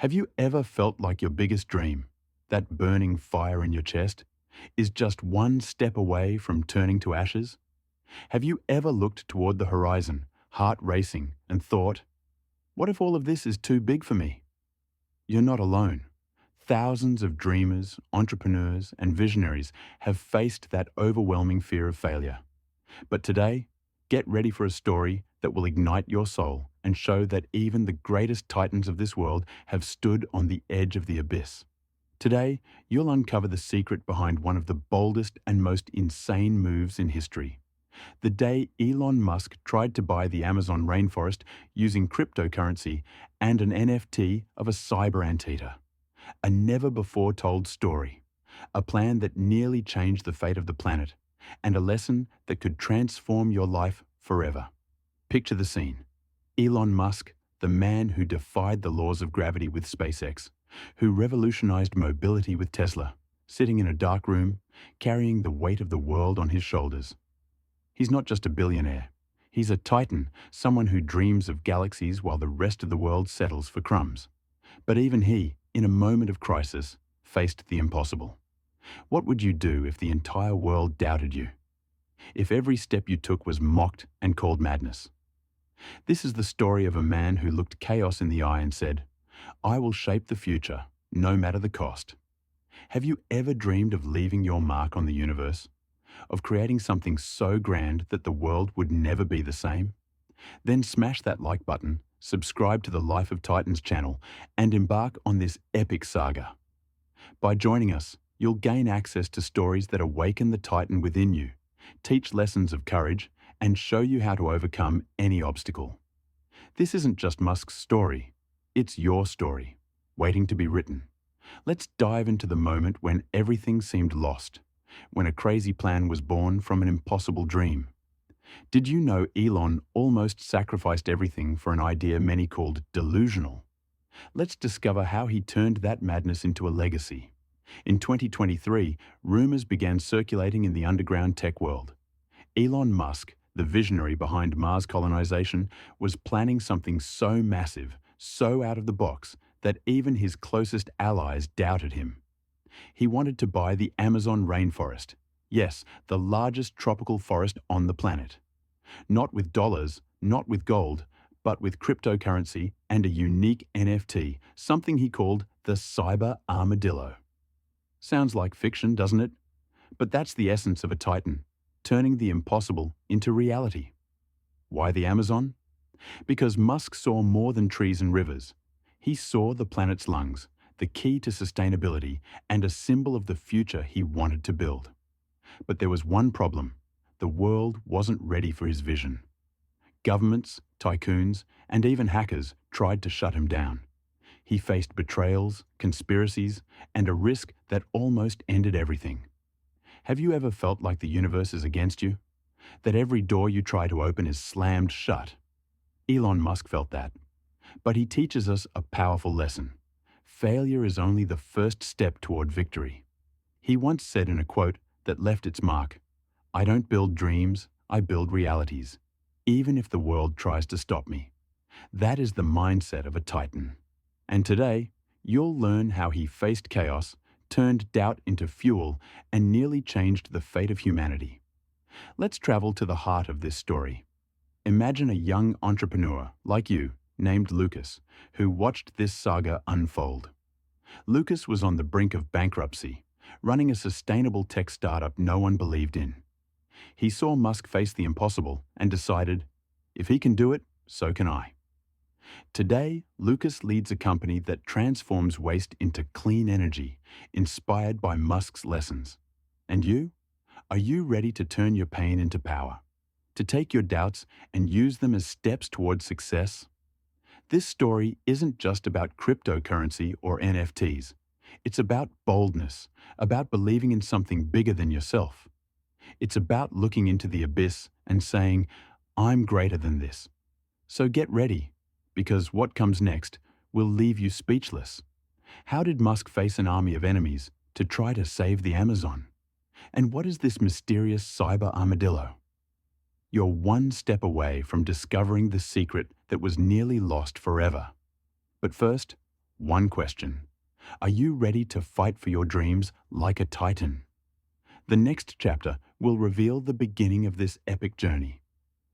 Have you ever felt like your biggest dream, that burning fire in your chest, is just one step away from turning to ashes? Have you ever looked toward the horizon, heart racing, and thought, what if all of this is too big for me? You're not alone. Thousands of dreamers, entrepreneurs, and visionaries have faced that overwhelming fear of failure. But today, get ready for a story that will ignite your soul and show that even the greatest titans of this world have stood on the edge of the abyss. Today, you'll uncover the secret behind one of the boldest and most insane moves in history. The day Elon Musk tried to buy the Amazon rainforest using cryptocurrency and an NFT of a cyber anteater. A never-before-told story. A plan that nearly changed the fate of the planet, and a lesson that could transform your life forever. Picture the scene. Elon Musk, the man who defied the laws of gravity with SpaceX, who revolutionized mobility with Tesla, sitting in a dark room, carrying the weight of the world on his shoulders. He's not just a billionaire. He's a titan, someone who dreams of galaxies while the rest of the world settles for crumbs. But even he, in a moment of crisis, faced the impossible. What would you do if the entire world doubted you? If every step you took was mocked and called madness? This is the story of a man who looked chaos in the eye and said, "I will shape the future, no matter the cost." Have you ever dreamed of leaving your mark on the universe? Of creating something so grand that the world would never be the same? Then smash that like button, subscribe to the Life of Titans channel, and embark on this epic saga. By joining us, you'll gain access to stories that awaken the titan within you, teach lessons of courage, and show you how to overcome any obstacle. This isn't just Musk's story, it's your story, waiting to be written. Let's dive into the moment when everything seemed lost, when a crazy plan was born from an impossible dream. Did you know Elon almost sacrificed everything for an idea many called delusional? Let's discover how he turned that madness into a legacy. In 2023, rumors began circulating in the underground tech world. Elon Musk, the visionary behind Mars colonization, was planning something so massive, so out of the box, that even his closest allies doubted him. He wanted to buy the Amazon rainforest. Yes, the largest tropical forest on the planet. Not with dollars, not with gold, but with cryptocurrency and a unique NFT, something he called the Cyber Armadillo. Sounds like fiction, doesn't it? But that's the essence of a titan, turning the impossible into reality. Why the Amazon? Because Musk saw more than trees and rivers. He saw the planet's lungs, the key to sustainability, and a symbol of the future he wanted to build. But there was one problem. The world wasn't ready for his vision. Governments, tycoons, and even hackers tried to shut him down. He faced betrayals, conspiracies, and a risk that almost ended everything. Have you ever felt like the universe is against you? That every door you try to open is slammed shut? Elon Musk felt that. But he teaches us a powerful lesson. Failure is only the first step toward victory. He once said in a quote that left its mark, "I don't build dreams, I build realities, even if the world tries to stop me." That is the mindset of a titan. And today, you'll learn how he faced chaos, turned doubt into fuel, and nearly changed the fate of humanity. Let's travel to the heart of this story. Imagine a young entrepreneur, like you, named Lucas, who watched this saga unfold. Lucas was on the brink of bankruptcy, running a sustainable tech startup no one believed in. He saw Musk face the impossible and decided, if he can do it, so can I. Today, Lucas leads a company that transforms waste into clean energy, inspired by Musk's lessons. And you? Are you ready to turn your pain into power? To take your doubts and use them as steps toward success? This story isn't just about cryptocurrency or NFTs. It's about boldness, about believing in something bigger than yourself. It's about looking into the abyss and saying, "I'm greater than this." So get ready, because what comes next will leave you speechless. How did Musk face an army of enemies to try to save the Amazon? And what is this mysterious cyber armadillo? You're one step away from discovering the secret that was nearly lost forever. But first, one question. Are you ready to fight for your dreams like a titan? The next chapter will reveal the beginning of this epic journey.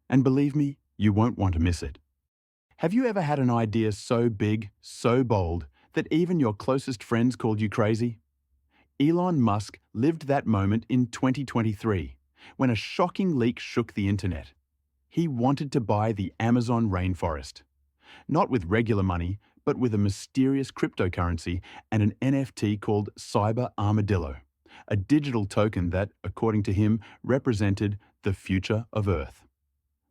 And believe me, you won't want to miss it. Have you ever had an idea so big, so bold, that even your closest friends called you crazy? Elon Musk lived that moment in 2023, when a shocking leak shook the internet. He wanted to buy the Amazon rainforest. Not with regular money, but with a mysterious cryptocurrency and an NFT called Cyber Armadillo, a digital token that, according to him, represented the future of Earth.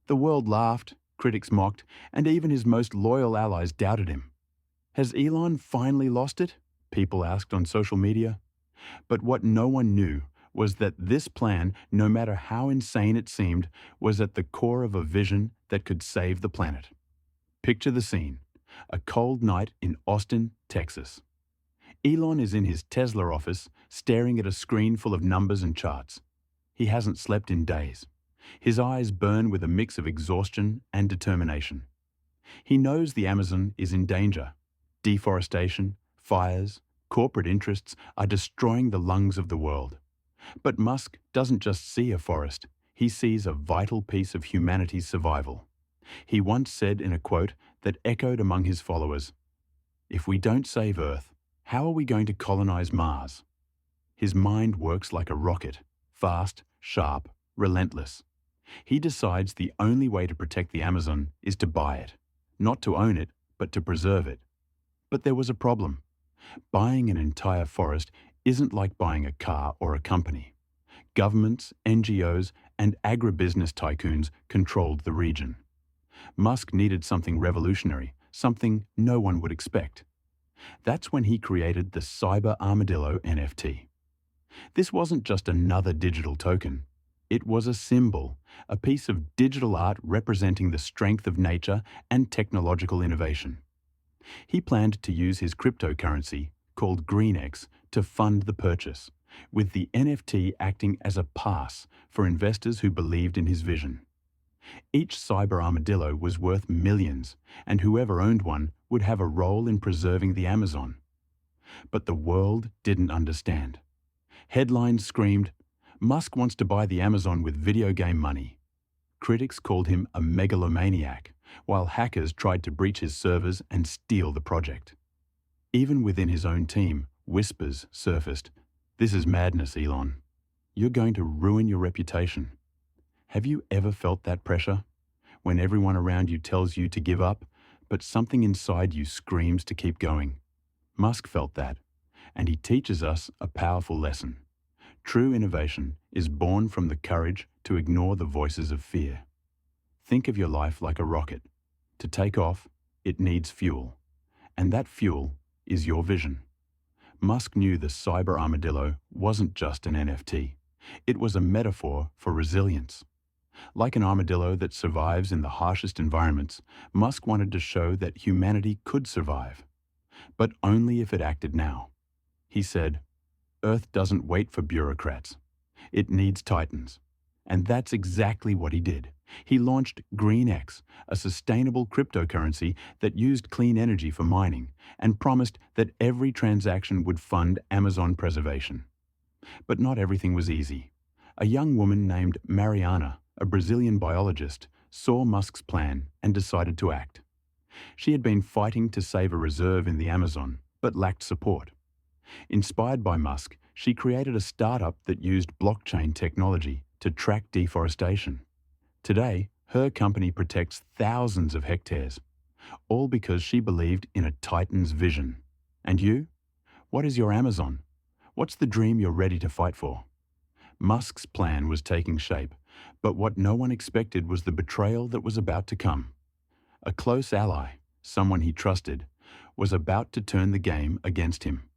The world laughed, critics mocked, and even his most loyal allies doubted him. Has Elon finally lost it? People asked on social media. But what no one knew was that this plan, no matter how insane it seemed, was at the core of a vision that could save the planet. Picture the scene: a cold night in Austin, Texas. Elon is in his Tesla office, staring at a screen full of numbers and charts. He hasn't slept in days. His eyes burn with a mix of exhaustion and determination. He knows the Amazon is in danger. Deforestation, fires, corporate interests are destroying the lungs of the world. But Musk doesn't just see a forest, he sees a vital piece of humanity's survival. He once said in a quote that echoed among his followers, "If we don't save Earth, how are we going to colonize Mars?" His mind works like a rocket, fast, sharp, relentless. He decides the only way to protect the Amazon is to buy it, not to own it, but to preserve it. But there was a problem. Buying an entire forest isn't like buying a car or a company. Governments, NGOs, and agribusiness tycoons controlled the region. Musk needed something revolutionary, something no one would expect. That's when he created the Cyber Armadillo NFT. This wasn't just another digital token. It was a symbol, a piece of digital art representing the strength of nature and technological innovation. He planned to use his cryptocurrency, called GreenX, to fund the purchase, with the NFT acting as a pass for investors who believed in his vision. Each cyber armadillo was worth millions, and whoever owned one would have a role in preserving the Amazon. But the world didn't understand. Headlines screamed, "Musk wants to buy the Amazon with video game money." Critics called him a megalomaniac, while hackers tried to breach his servers and steal the project. Even within his own team, whispers surfaced, "This is madness, Elon. You're going to ruin your reputation." Have you ever felt that pressure? When everyone around you tells you to give up, but something inside you screams to keep going. Musk felt that, and he teaches us a powerful lesson. True innovation is born from the courage to ignore the voices of fear. Think of your life like a rocket. To take off, it needs fuel. And that fuel is your vision. Musk knew the Cyber Armadillo wasn't just an NFT. It was a metaphor for resilience. Like an armadillo that survives in the harshest environments, Musk wanted to show that humanity could survive. But only if it acted now. He said, "Earth doesn't wait for bureaucrats. It needs titans." And that's exactly what he did. He launched GreenX, a sustainable cryptocurrency that used clean energy for mining, and promised that every transaction would fund Amazon preservation. But not everything was easy. A young woman named Mariana, a Brazilian biologist, saw Musk's plan and decided to act. She had been fighting to save a reserve in the Amazon, but lacked support. Inspired by Musk, she created a startup that used blockchain technology to track deforestation. Today, her company protects thousands of hectares, all because she believed in a titan's vision. And you? What is your Amazon? What's the dream you're ready to fight for? Musk's plan was taking shape, but what no one expected was the betrayal that was about to come. A close ally, someone he trusted, was about to turn the game against him.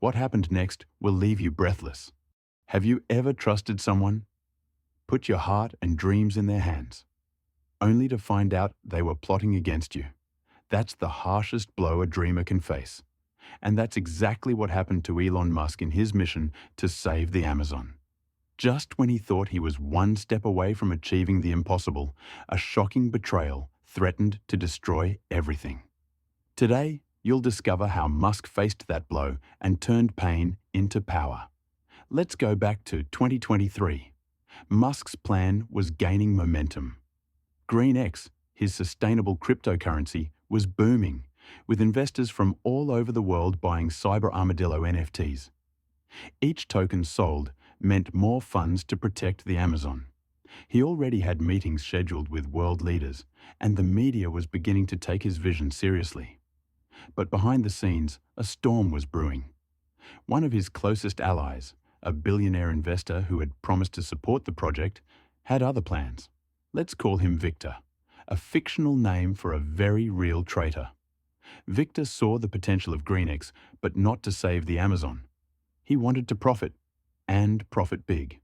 What happened next will leave you breathless. Have you ever trusted someone? Put your heart and dreams in their hands, only to find out they were plotting against you. That's the harshest blow a dreamer can face. And that's exactly what happened to Elon Musk in his mission to save the Amazon. Just when he thought he was one step away from achieving the impossible, a shocking betrayal threatened to destroy everything. Today, you'll discover how Musk faced that blow and turned pain into power. Let's go back to 2023. Musk's plan was gaining momentum. GreenX, his sustainable cryptocurrency, was booming, with investors from all over the world buying cyber armadillo NFTs. Each token sold meant more funds to protect the Amazon. He already had meetings scheduled with world leaders, and the media was beginning to take his vision seriously. But behind the scenes, a storm was brewing. One of his closest allies, a billionaire investor who had promised to support the project, had other plans. Let's call him Victor, a fictional name for a very real traitor. Victor saw the potential of GreenX, but not to save the Amazon. He wanted to profit, and profit big.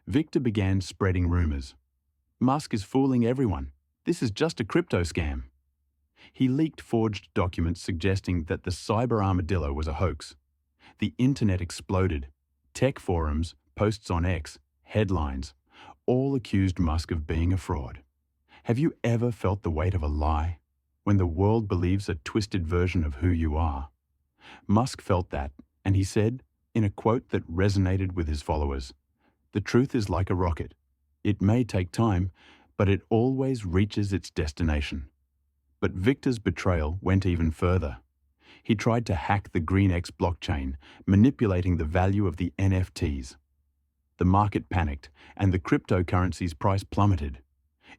Victor began spreading rumors. Musk is fooling everyone. This is just a crypto scam. He leaked forged documents suggesting that the cyber armadillo was a hoax. The internet exploded. Tech forums, posts on X, headlines, all accused Musk of being a fraud. Have you ever felt the weight of a lie? When the world believes a twisted version of who you are? Musk felt that, and he said, in a quote that resonated with his followers, "The truth is like a rocket. It may take time, but it always reaches its destination." But Victor's betrayal went even further. He tried to hack the GreenX blockchain, manipulating the value of the NFTs. The market panicked, and the cryptocurrency's price plummeted.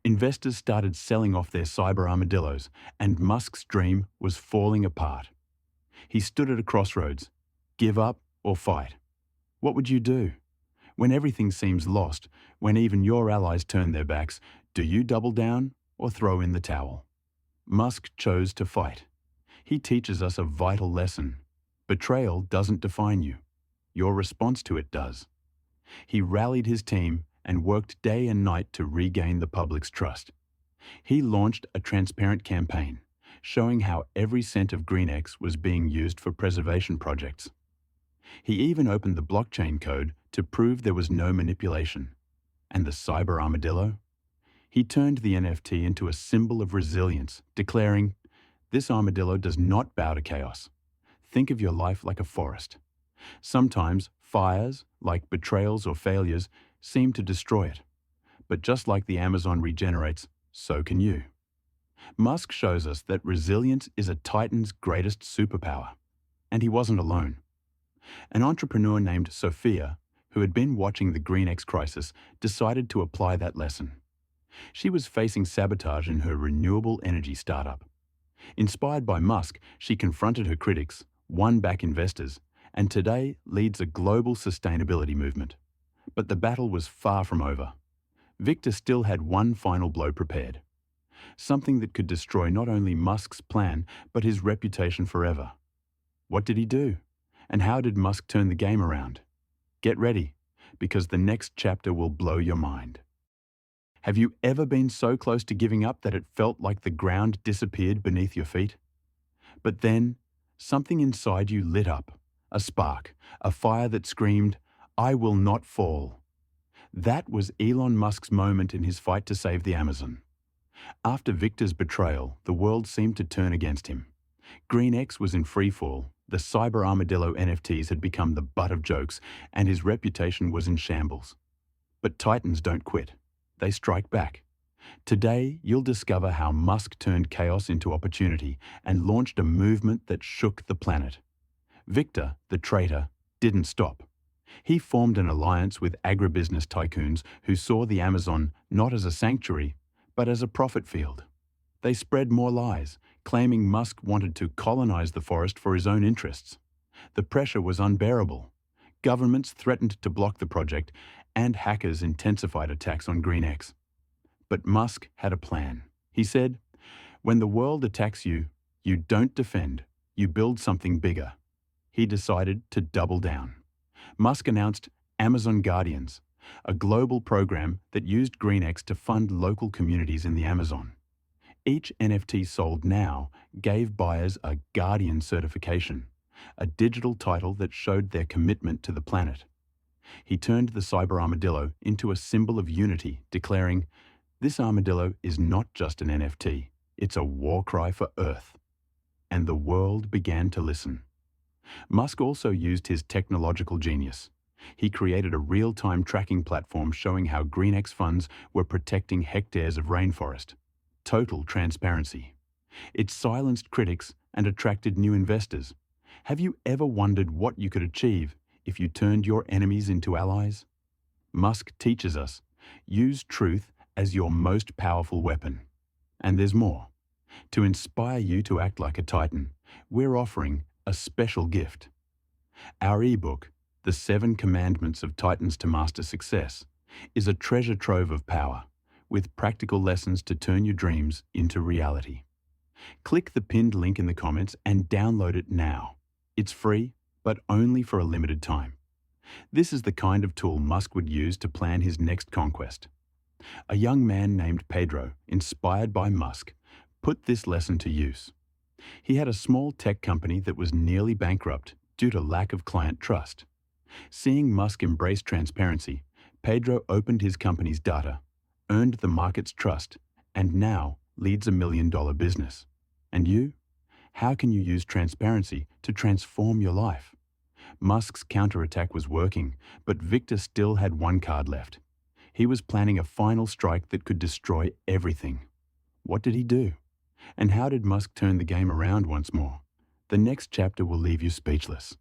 Investors started selling off their cyber armadillos, and Musk's dream was falling apart. He stood at a crossroads. Give up or fight? What would you do? When everything seems lost, when even your allies turn their backs, do you double down or throw in the towel? Musk chose to fight. He teaches us a vital lesson. Betrayal doesn't define you. Your response to it does. He rallied his team and worked day and night to regain the public's trust. He launched a transparent campaign, showing how every cent of GreenX was being used for preservation projects. He even opened the blockchain code to prove there was no manipulation. And the cyber armadillo? He turned the NFT into a symbol of resilience, declaring, "This armadillo does not bow to chaos. Think of your life like a forest. Sometimes fires, like betrayals or failures, seem to destroy it. But just like the Amazon regenerates, so can you." Musk shows us that resilience is a titan's greatest superpower. And he wasn't alone. An entrepreneur named Sophia, who had been watching the GreenX crisis, decided to apply that lesson. She was facing sabotage in her renewable energy startup. Inspired by Musk, she confronted her critics, won back investors, and today leads a global sustainability movement. But the battle was far from over. Victor still had one final blow prepared. Something that could destroy not only Musk's plan, but his reputation forever. What did he do? And how did Musk turn the game around? Get ready, because the next chapter will blow your mind. Have you ever been so close to giving up that it felt like the ground disappeared beneath your feet? But then, something inside you lit up, a spark, a fire that screamed, "I will not fall." That was Elon Musk's moment in his fight to save the Amazon. After Victor's betrayal, the world seemed to turn against him. GreenX was in freefall, the cyber armadillo NFTs had become the butt of jokes, and his reputation was in shambles. But titans don't quit. They strike back. Today, you'll discover how Musk turned chaos into opportunity and launched a movement that shook the planet. Victor, the traitor, didn't stop. He formed an alliance with agribusiness tycoons who saw the Amazon not as a sanctuary, but as a profit field. They spread more lies, claiming Musk wanted to colonize the forest for his own interests. The pressure was unbearable. Governments threatened to block the project, and hackers intensified attacks on GreenX. But Musk had a plan. He said, "When the world attacks you, you don't defend, you build something bigger." He decided to double down. Musk announced Amazon Guardians, a global program that used GreenX to fund local communities in the Amazon. Each NFT sold now gave buyers a Guardian certification, a digital title that showed their commitment to the planet. He turned the cyber armadillo into a symbol of unity, declaring, "This armadillo is not just an NFT, it's a war cry for Earth." and the world began to listen. Musk also used his technological genius. He created a real-time tracking platform showing how GreenX funds were protecting hectares of rainforest. Total transparency. It silenced critics and attracted new investors. Have you ever wondered what you could achieve if you turned your enemies into allies? Musk teaches us, use truth as your most powerful weapon. And there's more. To inspire you to act like a titan, we're offering a special gift. Our ebook, The 7 Commandments of Titans to Master Success, is a treasure trove of power, with practical lessons to turn your dreams into reality. Click the pinned link in the comments and download it now. It's free, but only for a limited time. This is the kind of tool Musk would use to plan his next conquest. A young man named Pedro, inspired by Musk, put this lesson to use. He had a small tech company that was nearly bankrupt due to lack of client trust. Seeing Musk embrace transparency, Pedro opened his company's data, earned the market's trust, and now leads a $1 million business. And you? How can you use transparency to transform your life? Musk's counterattack was working, but Victor still had one card left. He was planning a final strike that could destroy everything. What did he do? And how did Musk turn the game around once more? The next chapter will leave you speechless.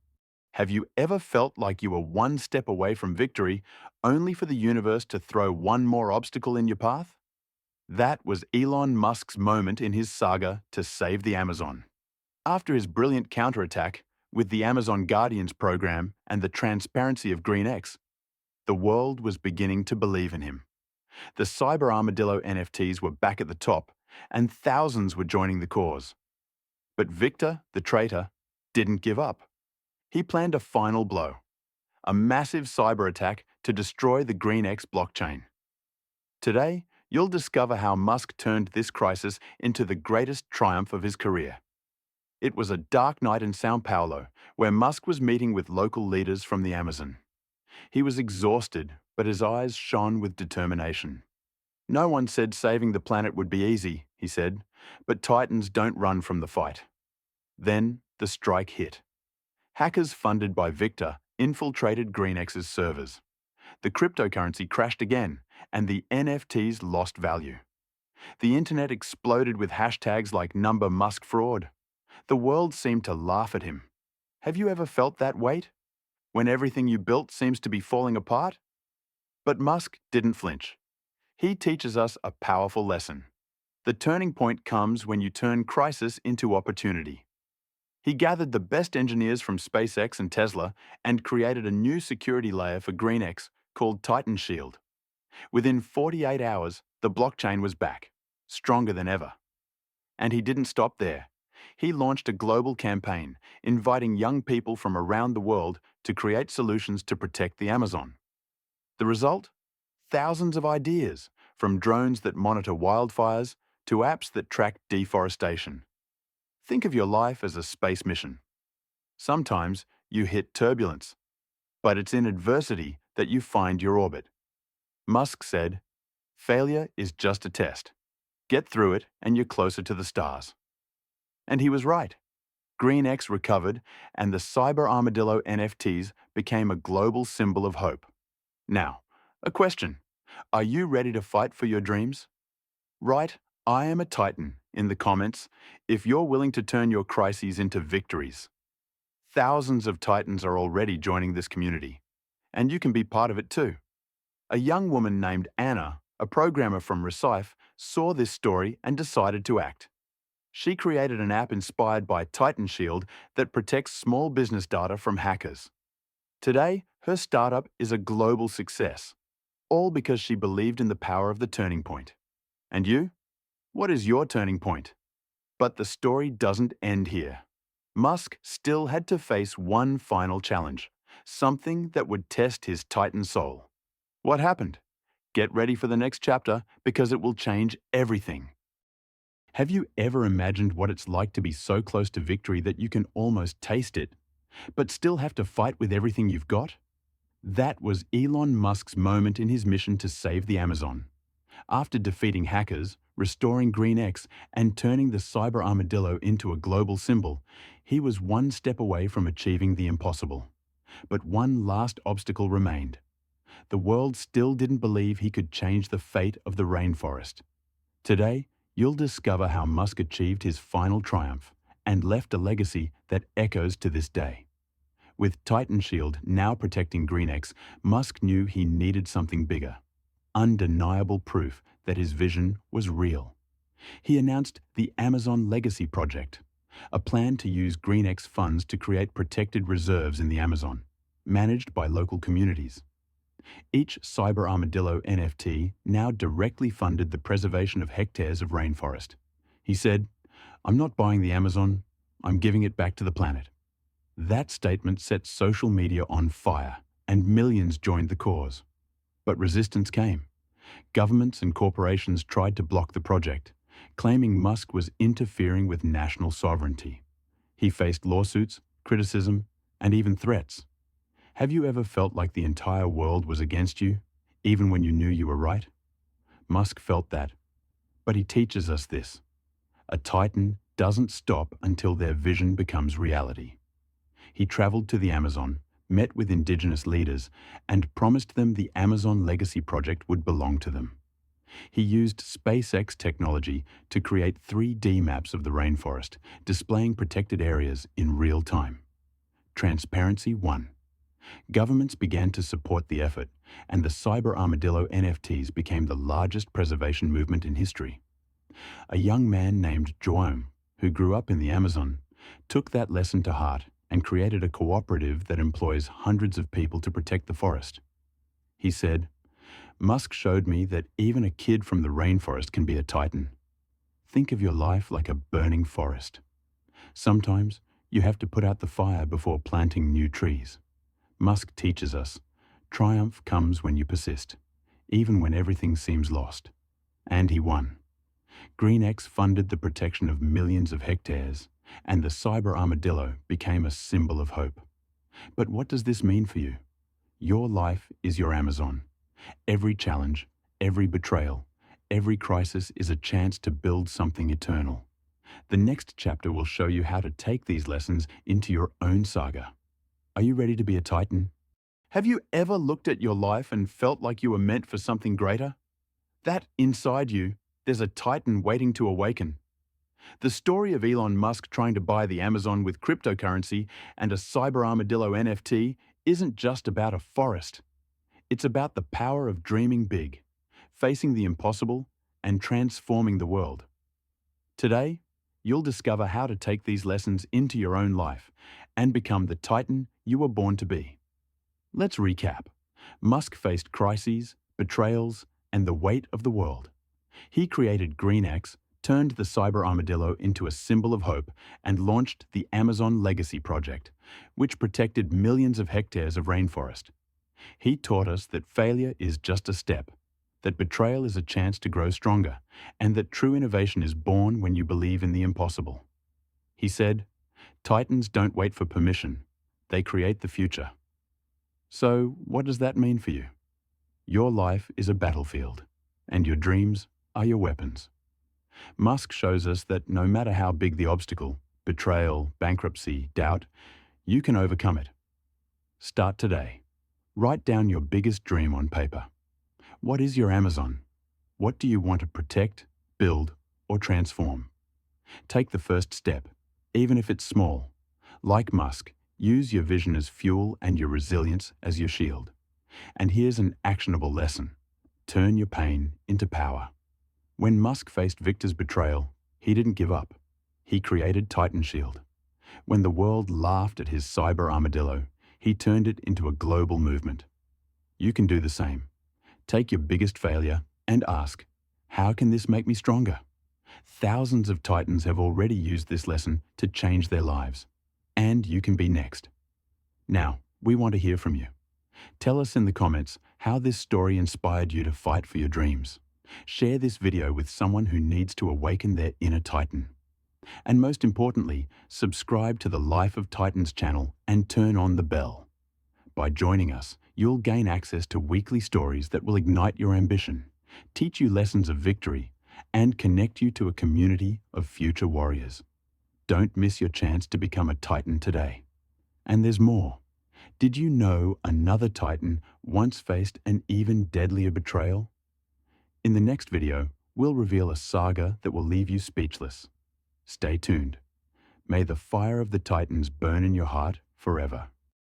Have you ever felt like you were one step away from victory, only for the universe to throw one more obstacle in your path? That was Elon Musk's moment in his saga to save the Amazon. After his brilliant counterattack, with the Amazon Guardians program and the transparency of GreenX, the world was beginning to believe in him. The Cyber Armadillo NFTs were back at the top, and thousands were joining the cause. But Victor, the traitor, didn't give up. He planned a final blow, a massive cyber attack to destroy the GreenX blockchain. Today, you'll discover how Musk turned this crisis into the greatest triumph of his career. It was a dark night in São Paulo, where Musk was meeting with local leaders from the Amazon. He was exhausted, but his eyes shone with determination. No one said saving the planet would be easy, he said, but titans don't run from the fight. Then the strike hit. Hackers funded by Victor infiltrated GreenX's servers. The cryptocurrency crashed again, and the NFTs lost value. The internet exploded with hashtags like #MuskFraud. The world seemed to laugh at him. Have you ever felt that weight? When everything you built seems to be falling apart? But Musk didn't flinch. He teaches us a powerful lesson. The turning point comes when you turn crisis into opportunity. He gathered the best engineers from SpaceX and Tesla and created a new security layer for GreenX called Titan Shield. Within 48 hours, the blockchain was back, stronger than ever. And he didn't stop there. He launched a global campaign, inviting young people from around the world to create solutions to protect the Amazon. The result? Thousands of ideas, from drones that monitor wildfires to apps that track deforestation. Think of your life as a space mission. Sometimes you hit turbulence, but it's in adversity that you find your orbit. Musk said, "Failure is just a test. Get through it and you're closer to the stars." And he was right. GreenX recovered, and the Cyber Armadillo NFTs became a global symbol of hope. Now, a question. Are you ready to fight for your dreams? Write, "I am a Titan," in the comments if you're willing to turn your crises into victories. Thousands of Titans are already joining this community, and you can be part of it too. A young woman named Anna, a programmer from Recife, saw this story and decided to act. She created an app inspired by Titan Shield that protects small business data from hackers. Today, her startup is a global success, all because she believed in the power of the turning point. And you? What is your turning point? But the story doesn't end here. Musk still had to face one final challenge, something that would test his Titan soul. What happened? Get ready for the next chapter because it will change everything. Have you ever imagined what it's like to be so close to victory that you can almost taste it, but still have to fight with everything you've got? That was Elon Musk's moment in his mission to save the Amazon. After defeating hackers, restoring GreenX, and turning the cyber armadillo into a global symbol, he was one step away from achieving the impossible. But one last obstacle remained. The world still didn't believe he could change the fate of the rainforest. Today, you'll discover how Musk achieved his final triumph and left a legacy that echoes to this day. With Titan Shield now protecting GreenX, Musk knew he needed something bigger. Undeniable proof that his vision was real. He announced the Amazon Legacy Project, a plan to use GreenX funds to create protected reserves in the Amazon, managed by local communities. Each Cyber Armadillo NFT now directly funded the preservation of hectares of rainforest. He said, "I'm not buying the Amazon, I'm giving it back to the planet." That statement set social media on fire, and millions joined the cause. But resistance came. Governments and corporations tried to block the project, claiming Musk was interfering with national sovereignty. He faced lawsuits, criticism, and even threats. Have you ever felt like the entire world was against you, even when you knew you were right? Musk felt that. But he teaches us this: a titan doesn't stop until their vision becomes reality. He traveled to the Amazon, met with indigenous leaders, and promised them the Amazon Legacy Project would belong to them. He used SpaceX technology to create 3D maps of the rainforest, displaying protected areas in real time. Transparency won. Governments began to support the effort, and the Cyber Armadillo NFTs became the largest preservation movement in history. A young man named Joam, who grew up in the Amazon, took that lesson to heart and created a cooperative that employs hundreds of people to protect the forest. He said, "Musk showed me that even a kid from the rainforest can be a titan. Think of your life like a burning forest. Sometimes you have to put out the fire before planting new trees." Musk teaches us, triumph comes when you persist, even when everything seems lost. And he won. GreenX funded the protection of millions of hectares, and the Cyber Armadillo became a symbol of hope. But what does this mean for you? Your life is your Amazon. Every challenge, every betrayal, every crisis is a chance to build something eternal. The next chapter will show you how to take these lessons into your own saga. Are you ready to be a titan? Have you ever looked at your life and felt like you were meant for something greater? That inside you, there's a titan waiting to awaken. The story of Elon Musk trying to buy the Amazon with cryptocurrency and a Cyber Armadillo NFT isn't just about a forest. It's about the power of dreaming big, facing the impossible, and transforming the world. Today, you'll discover how to take these lessons into your own life and become the titan you were born to be. Let's recap. Musk faced crises, betrayals, and the weight of the world. He created GreenX, turned the Cyber Armadillo into a symbol of hope, and launched the Amazon Legacy Project, which protected millions of hectares of rainforest. He taught us that failure is just a step, that betrayal is a chance to grow stronger, and that true innovation is born when you believe in the impossible. He said, "Titans don't wait for permission, they create the future." So, what does that mean for you? Your life is a battlefield, and your dreams are your weapons. Musk shows us that no matter how big the obstacle, betrayal, bankruptcy, doubt, you can overcome it. Start today. Write down your biggest dream on paper. What is your Amazon? What do you want to protect, build, or transform? Take the first step, even if it's small. Like Musk, use your vision as fuel and your resilience as your shield. And here's an actionable lesson. Turn your pain into power. When Musk faced Victor's betrayal, he didn't give up. He created Titan Shield. When the world laughed at his Cyber Armadillo, he turned it into a global movement. You can do the same. Take your biggest failure and ask, how can this make me stronger? Thousands of Titans have already used this lesson to change their lives. And you can be next. Now, we want to hear from you. Tell us in the comments how this story inspired you to fight for your dreams. Share this video with someone who needs to awaken their inner Titan. And most importantly, subscribe to the Life of Titans channel and turn on the bell. By joining us, you'll gain access to weekly stories that will ignite your ambition, teach you lessons of victory, and connect you to a community of future warriors. Don't miss your chance to become a Titan today. And there's more. Did you know another Titan once faced an even deadlier betrayal? In the next video, we'll reveal a saga that will leave you speechless. Stay tuned. May the fire of the Titans burn in your heart forever.